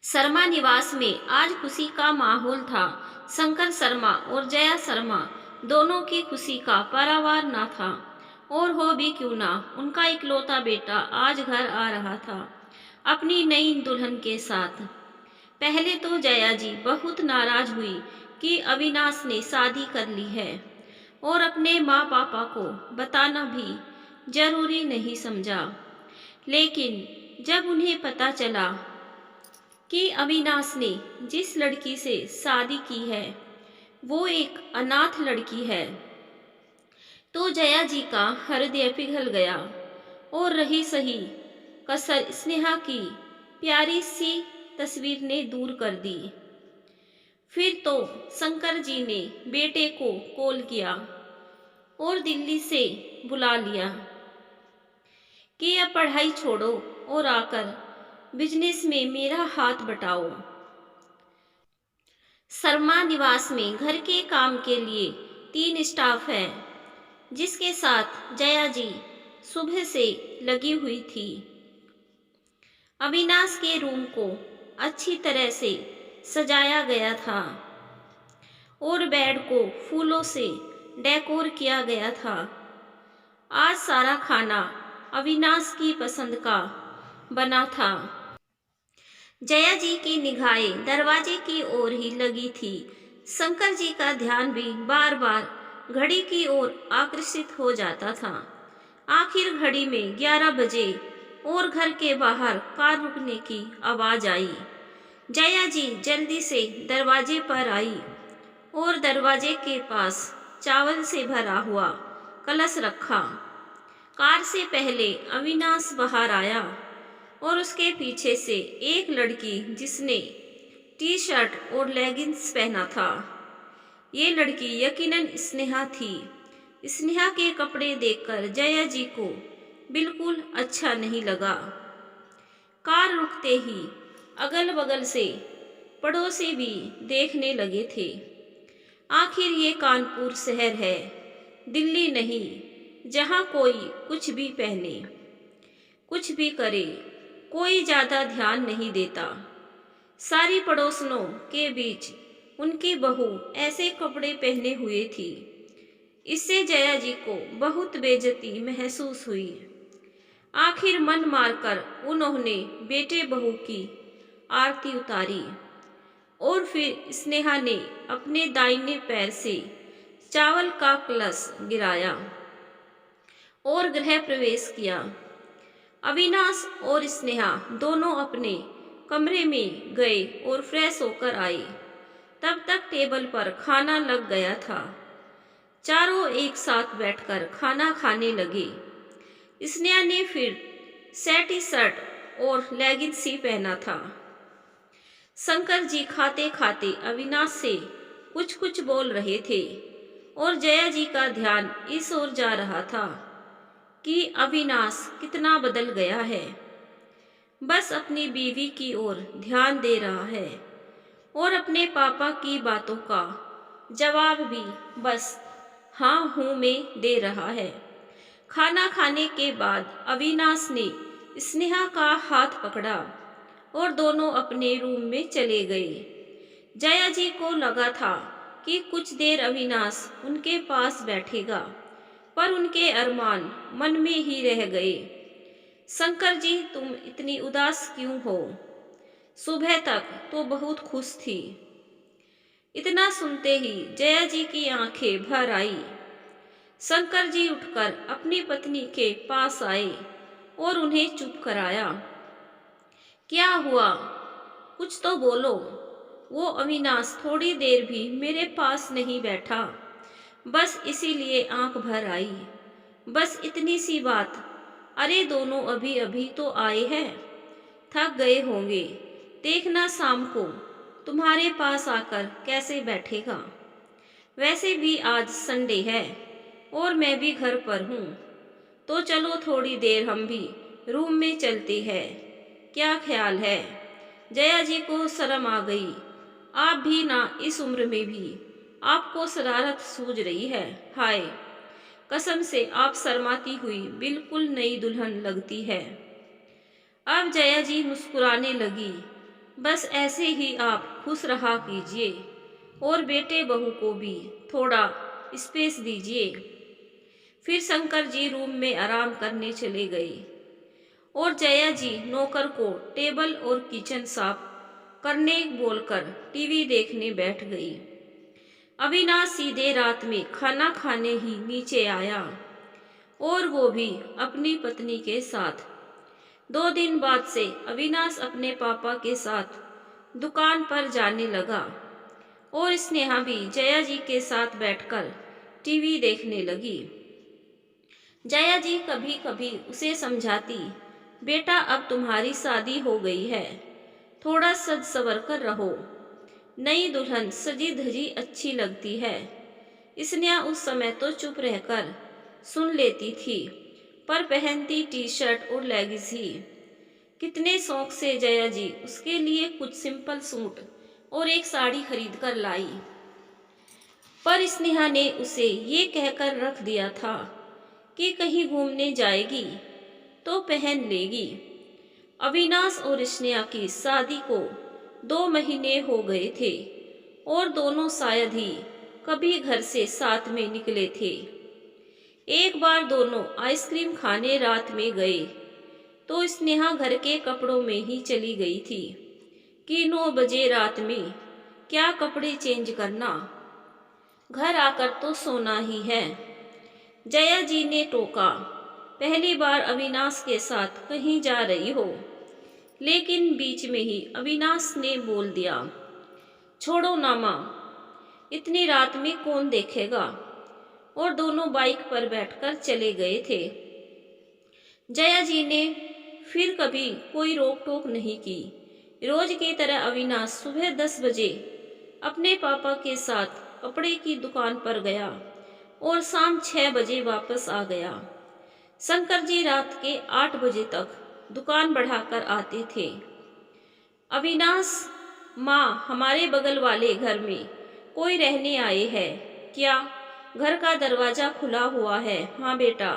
शर्मा निवास में आज खुशी का माहौल था। शंकर शर्मा और जया शर्मा दोनों की खुशी का पारावार न था। और हो भी क्यों ना, उनका इकलौता बेटा आज घर आ रहा था अपनी नई दुल्हन के साथ। पहले तो जया जी बहुत नाराज हुई कि अविनाश ने शादी कर ली है और अपने माँ पापा को बताना भी जरूरी नहीं समझा। लेकिन जब उन्हें पता चला कि अविनाश ने जिस लड़की से शादी की है वो एक अनाथ लड़की है, तो जया जी का हृदय पिघल गया और रही सही कसर स्नेहा की प्यारी सी तस्वीर ने दूर कर दी। फिर तो शंकर जी ने बेटे को कॉल किया और दिल्ली से बुला लिया कि अब पढ़ाई छोड़ो और आकर बिजनेस में मेरा हाथ बटाओ। शर्मा निवास में घर के काम के लिए 3 स्टाफ हैं, जिसके साथ जया जी सुबह से लगी हुई थी। अविनाश के रूम को अच्छी तरह से सजाया गया था और बेड को फूलों से डेकोर किया गया था। आज सारा खाना अविनाश की पसंद का बना था। जया जी की निगाहें दरवाजे की ओर ही लगी थी। शंकर जी का ध्यान भी बार बार घड़ी की ओर आकर्षित हो जाता था। आखिर घड़ी में 11 बजे और घर के बाहर कार रुकने की आवाज आई। जया जी जल्दी से दरवाजे पर आई और दरवाजे के पास चावल से भरा हुआ कलश रखा। कार से पहले अविनाश बाहर आया और उसके पीछे से एक लड़की जिसने टी शर्ट और लेगिंग्स पहना था। ये लड़की यकीनन स्नेहा थी। स्नेहा के कपड़े देखकर जया जी को बिल्कुल अच्छा नहीं लगा। कार रुकते ही अगल बगल से पड़ोसी भी देखने लगे थे। आखिर ये कानपुर शहर है, दिल्ली नहीं, जहाँ कोई कुछ भी पहने कुछ भी करे कोई ज्यादा ध्यान नहीं देता। सारी पड़ोसनों के बीच उनकी बहू ऐसे कपड़े पहने हुए थी। इससे जया जी को बहुत बेइज्जती महसूस हुई। आखिर मन मारकर उन्होंने बेटे बहू की आरती उतारी और फिर स्नेहा ने अपने दाहिने पैर से चावल का कलश गिराया और गृह प्रवेश किया। अविनाश और स्नेहा दोनों अपने कमरे में गए और फ्रेश होकर आए। तब तक टेबल पर खाना लग गया था। चारों एक साथ बैठकर खाना खाने लगे। स्नेहा ने फिर सेटी शर्ट और लेगिंग्स ही पहना था। शंकर जी खाते खाते अविनाश से कुछ कुछ बोल रहे थे और जया जी का ध्यान इस ओर जा रहा था कि अविनाश कितना बदल गया है। बस अपनी बीवी की ओर ध्यान दे रहा है और अपने पापा की बातों का जवाब भी बस हाँ हूँ में दे रहा है। खाना खाने के बाद अविनाश ने स्नेहा का हाथ पकड़ा और दोनों अपने रूम में चले गए। जया जी को लगा था कि कुछ देर अविनाश उनके पास बैठेगा, पर उनके अरमान मन में ही रह गए। शंकर जी, तुम इतनी उदास क्यों हो? सुबह तक तो बहुत खुश थी। इतना सुनते ही जया जी की आंखें भर आई। शंकर जी उठकर अपनी पत्नी के पास आए और उन्हें चुप कराया। क्या हुआ? कुछ तो बोलो। वो अविनाश थोड़ी देर भी मेरे पास नहीं बैठा, बस इसीलिए आंख भर आई। बस इतनी सी बात। अरे दोनों अभी अभी तो आए हैं, थक गए होंगे। देखना शाम को तुम्हारे पास आकर कैसे बैठेगा। वैसे भी आज संडे है और मैं भी घर पर हूँ, तो चलो थोड़ी देर हम भी रूम में चलते हैं। क्या ख्याल है? जया जी को शर्म आ गई। आप भी ना, इस उम्र में भी आपको शरारत सूझ रही है। हाय, कसम से आप शर्माती हुई बिल्कुल नई दुल्हन लगती है। अब जया जी मुस्कुराने लगी। बस ऐसे ही आप खुश रहा कीजिए और बेटे बहू को भी थोड़ा स्पेस दीजिए। फिर शंकर जी रूम में आराम करने चले गए और जया जी नौकर को टेबल और किचन साफ करने बोलकर टीवी देखने बैठ गई। अविनाश सीधे रात में खाना खाने ही नीचे आया और वो भी अपनी पत्नी के साथ। 2 दिन बाद से अविनाश अपने पापा के साथ दुकान पर जाने लगा और स्नेहा भी जया जी के साथ बैठकर टीवी देखने लगी। जया जी कभी कभी उसे समझाती, बेटा अब तुम्हारी शादी हो गई है, थोड़ा सज सवर कर रहो, नई दुल्हन सजी धजी अच्छी लगती है। स्नेहा उस समय तो चुप रहकर सुन लेती थी, पर पहनती टी शर्ट और लेगिंस ही। कितने शौक से जया जी उसके लिए कुछ सिंपल सूट और एक साड़ी खरीद कर लाई, पर स्नेहा ने उसे ये कहकर रख दिया था कि कहीं घूमने जाएगी तो पहन लेगी। अविनाश और स्नेहा की शादी को 2 महीने हो गए थे और दोनों शायद ही कभी घर से साथ में निकले थे। एक बार दोनों आइसक्रीम खाने रात में गए तो स्नेहा घर के कपड़ों में ही चली गई थी कि 9 बजे रात में क्या कपड़े चेंज करना, घर आकर तो सोना ही है। जया जी ने टोका, पहली बार अविनाश के साथ कहीं जा रही हो। लेकिन बीच में ही अविनाश ने बोल दिया, छोड़ो ना माँ, इतनी रात में कौन देखेगा, और दोनों बाइक पर बैठकर चले गए थे। जया जी ने फिर कभी कोई रोक टोक नहीं की। रोज की तरह अविनाश सुबह 10 बजे अपने पापा के साथ कपड़े की दुकान पर गया और शाम 6 बजे वापस आ गया। शंकर जी रात के 8 बजे तक दुकान बढ़ाकर आते थे। अविनाश, माँ हमारे बगल वाले घर में कोई रहने आए हैं क्या? घर का दरवाजा खुला हुआ है। हाँ बेटा,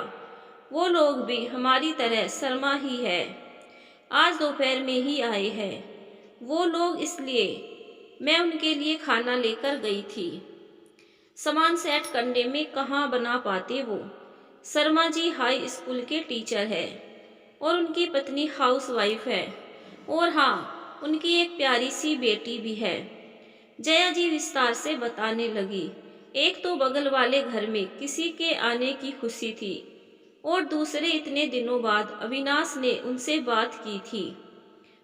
वो लोग भी हमारी तरह शर्मा ही है, आज दोपहर में ही आए हैं वो लोग, इसलिए मैं उनके लिए खाना लेकर गई थी। सामान सेट करने में कहाँ बना पाते वो। शर्मा जी हाई स्कूल के टीचर है और उनकी पत्नी हाउस वाइफ है, और हाँ उनकी एक प्यारी सी बेटी भी है। जया जी विस्तार से बताने लगी। एक तो बगल वाले घर में किसी के आने की खुशी थी और दूसरे इतने दिनों बाद अविनाश ने उनसे बात की थी।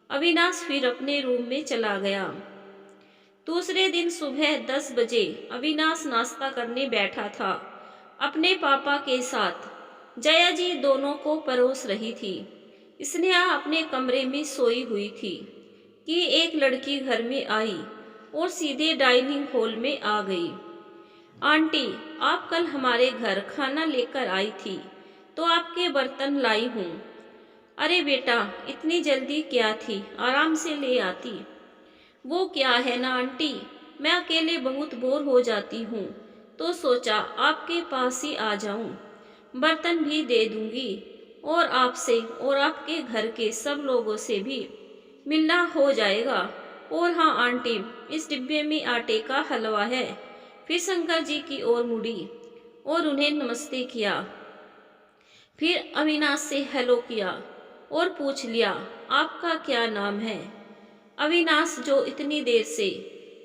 अविनाश फिर अपने रूम में चला गया। दूसरे दिन सुबह 10 बजे अविनाश नाश्ता करने बैठा था अपने पापा के साथ। जया जी दोनों को परोस रही थी। स्नेहा अपने कमरे में सोई हुई थी कि एक लड़की घर में आई और सीधे डाइनिंग हॉल में आ गई। आंटी, आप कल हमारे घर खाना लेकर आई थी तो आपके बर्तन लाई हूँ। अरे बेटा, इतनी जल्दी क्या थी, आराम से ले आती। वो क्या है ना आंटी, मैं अकेले बहुत बोर हो जाती हूँ तो सोचा आपके पास ही आ जाऊँ, बर्तन भी दे दूँगी और आपसे और आपके घर के सब लोगों से भी मिलना हो जाएगा। और हाँ आंटी, इस डिब्बे में आटे का हलवा है। फिर शंकर जी की ओर मुड़ी और उन्हें नमस्ते किया। फिर अविनाश से हेलो किया और पूछ लिया, आपका क्या नाम है? अविनाश, जो इतनी देर से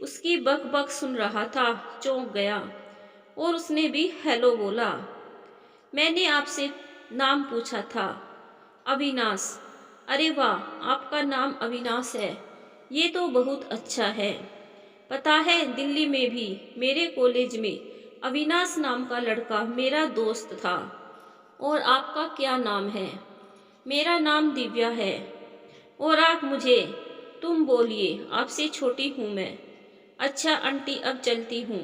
उसकी बक बक सुन रहा था, चौंक गया और उसने भी हेलो बोला। मैंने आपसे नाम पूछा था, अविनाश। अरे वाह, आपका नाम अविनाश है, ये तो बहुत अच्छा है। पता है, दिल्ली में भी मेरे कॉलेज में अविनाश नाम का लड़का मेरा दोस्त था। और आपका क्या नाम है? मेरा नाम दिव्या है। और आप मुझे तुम बोलिए, आपसे छोटी हूँ मैं। अच्छा आंटी, अब चलती हूँ।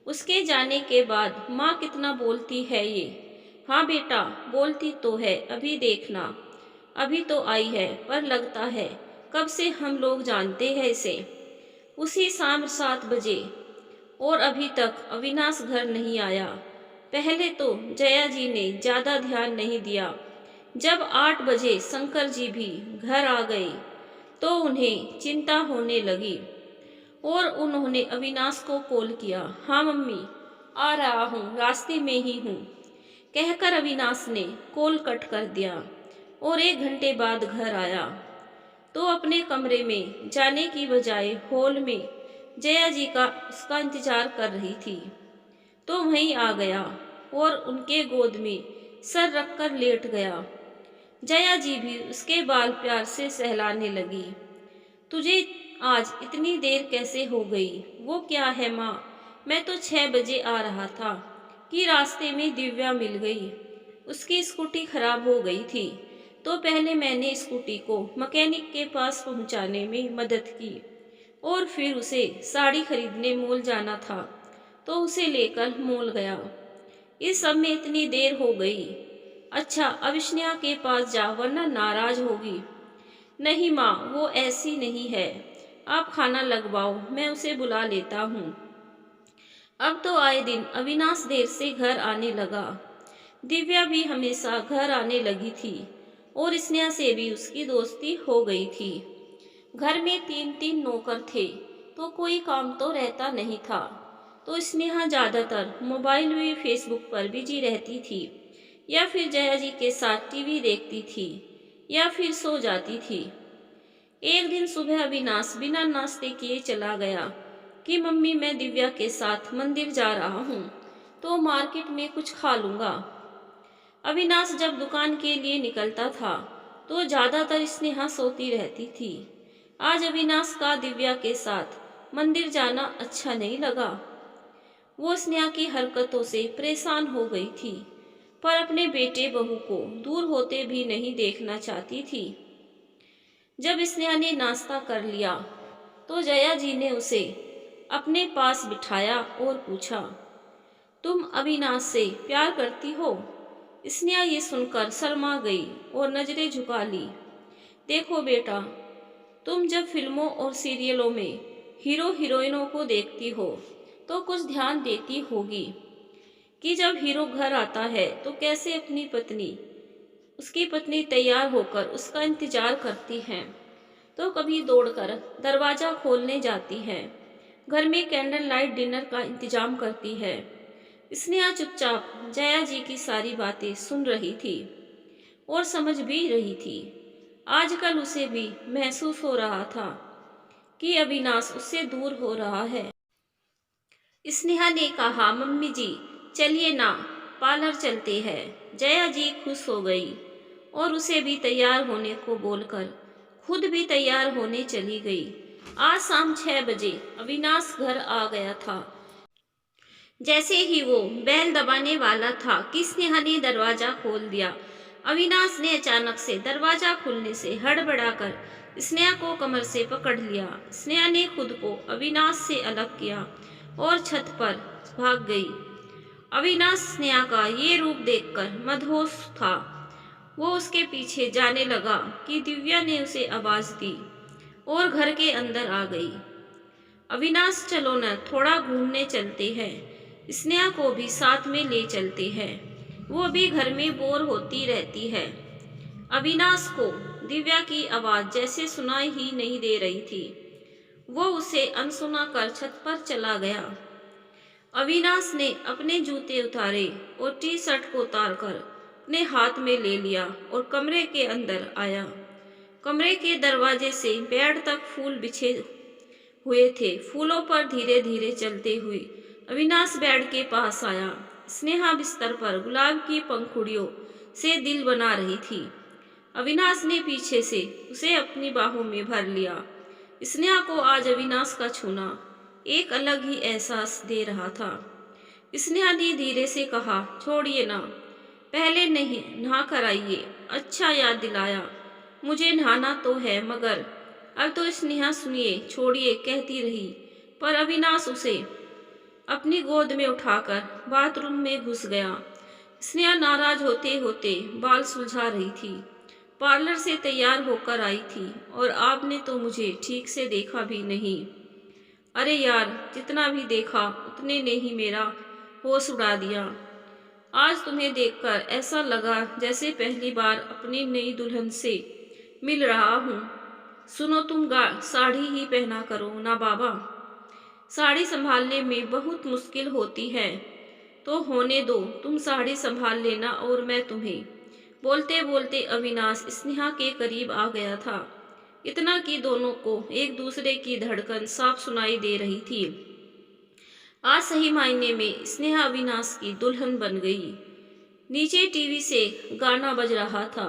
उसके जाने के बाद माँ कितना बोलती है ये। हाँ बेटा, बोलती तो है, अभी देखना। अभी तो आई है, पर लगता है कब से हम लोग जानते हैं इसे। उसी शाम 7 बजे और अभी तक अविनाश घर नहीं आया। पहले तो जया जी ने ज़्यादा ध्यान नहीं दिया। जब 8 बजे शंकर जी भी घर आ गए तो उन्हें चिंता होने लगी और उन्होंने अविनाश को कॉल किया। हाँ मम्मी, आ रहा हूँ, रास्ते में ही हूँ, कहकर अविनाश ने कॉल कट कर दिया और 1 घंटे बाद घर आया तो अपने कमरे में जाने की बजाय हॉल में जया जी का उसका इंतजार कर रही थी। तो वहीं आ गया और उनके गोद में सर रखकर लेट गया। जया जी भी उसके बाल प्यार से सहलाने लगी। तुझे आज इतनी देर कैसे हो गई? वो क्या है माँ, मैं तो 6 बजे आ रहा था कि रास्ते में दिव्या मिल गई। उसकी स्कूटी खराब हो गई थी तो पहले मैंने स्कूटी को मैकेनिक के पास पहुंचाने में मदद की और फिर उसे साड़ी खरीदने मॉल जाना था तो उसे लेकर मॉल गया। इस सब में इतनी देर हो गई। अच्छा, अब स्नेहा के पास जा वरना नाराज होगी। नहीं माँ, वो ऐसी नहीं है, आप खाना लगवाओ, मैं उसे बुला लेता हूँ। अब तो आए दिन अविनाश देर से घर आने लगा। दिव्या भी हमेशा घर आने लगी थी और स्नेहा से भी उसकी दोस्ती हो गई थी। घर में 3-3 नौकर थे तो कोई काम तो रहता नहीं था। तो स्नेहा ज़्यादातर मोबाइल में फेसबुक पर बिजी रहती थी या फिर जया जी के साथ टीवी देखती थी या फिर सो जाती थी। एक दिन सुबह अविनाश बिना नाश्ते किए चला गया कि मम्मी, मैं दिव्या के साथ मंदिर जा रहा हूँ तो मार्केट में कुछ खा लूँगा। अविनाश जब दुकान के लिए निकलता था तो ज़्यादातर स्नेहा सोती रहती थी। आज अविनाश का दिव्या के साथ मंदिर जाना अच्छा नहीं लगा। वो स्नेहा की हरकतों से परेशान हो गई थी पर अपने बेटे बहू को दूर होते भी नहीं देखना चाहती थी। जब स्नेहा ने नाश्ता कर लिया तो जया जी ने उसे अपने पास बिठाया और पूछा, तुम अविनाश से प्यार करती हो? स्नेहा ये सुनकर शर्मा गई और नजरें झुका ली। देखो बेटा, तुम जब फिल्मों और सीरियलों में हीरो हीरोइनों को देखती हो तो कुछ ध्यान देती होगी कि जब हीरो घर आता है तो कैसे उसकी पत्नी तैयार होकर उसका इंतजार करती है। तो कभी दौड़कर दरवाज़ा खोलने जाती है, घर में कैंडल लाइट डिनर का इंतजाम करती है। स्नेहा चुपचाप जया जी की सारी बातें सुन रही थी और समझ भी रही थी। आजकल उसे भी महसूस हो रहा था कि अविनाश उससे दूर हो रहा है। स्नेहा ने कहा, मम्मी जी चलिए ना, पार्लर चलते हैं। जया जी खुश हो गई और उसे भी तैयार होने को बोलकर खुद भी तैयार होने चली गई। आज शाम 6 बजे अविनाश घर आ गया था। जैसे ही वो बेल दबाने वाला था कि स्नेहा ने दरवाजा खोल दिया। अविनाश ने अचानक से दरवाजा खुलने से हड़बड़ाकर स्नेहा को कमर से पकड़ लिया। स्नेहा ने खुद को अविनाश से अलग किया और छत पर भाग गई। अविनाश स्नेहा का ये रूप देखकर मदहोश था। वो उसके पीछे जाने लगा कि दिव्या ने उसे आवाज दी और घर के अंदर आ गई। अविनाश, चलो न, थोड़ा घूमने चलते हैं, स्नेहा को भी साथ में ले चलते हैं, वो भी घर में बोर होती रहती है। अविनाश को दिव्या की आवाज जैसे सुनाई ही नहीं दे रही थी। वो उसे अनसुना कर छत पर चला गया। अविनाश ने अपने जूते उतारे और टी शर्ट को उतारकर अपने हाथ में ले लिया और कमरे के अंदर आया। कमरे के दरवाजे से बेड तक फूल बिछे हुए थे। फूलों पर धीरे धीरे चलते हुए अविनाश बेड के पास आया। स्नेहा बिस्तर पर गुलाब की पंखुड़ियों से दिल बना रही थी। अविनाश ने पीछे से उसे अपनी बाहों में भर लिया। स्नेहा को आज अविनाश का छूना एक अलग ही एहसास दे रहा था। स्नेहा ने धीरे से कहा, छोड़िए ना, पहले नहीं नहा कर आइए। अच्छा याद दिलाया, मुझे नहाना तो है मगर। अब तो स्नेहा सुनिए, छोड़िए कहती रही पर अविनाश उसे अपनी गोद में उठाकर बाथरूम में घुस गया। स्नेहा नाराज होते होते बाल सुलझा रही थी। पार्लर से तैयार होकर आई थी और आपने तो मुझे ठीक से देखा भी नहीं। अरे यार, जितना भी देखा उतने ने ही मेरा होश उड़ा दिया। आज तुम्हें देखकर ऐसा लगा जैसे पहली बार अपनी नई दुल्हन से मिल रहा हूँ। सुनो, तुम साड़ी ही पहना करो ना बाबा। साड़ी संभालने में बहुत मुश्किल होती है। तो होने दो, तुम साड़ी संभाल लेना और मैं तुम्हें। बोलते बोलते अविनाश स्नेहा के करीब आ गया था, इतना कि दोनों को एक दूसरे की धड़कन साफ सुनाई दे रही थी। आज सही मायने में स्नेहा अविनाश की दुल्हन बन गई। नीचे टीवी से गाना बज रहा था।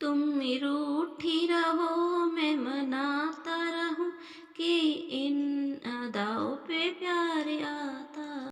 तुम रूठी रहो मैं मनाता रहूं कि इन अदाओं पे प्यार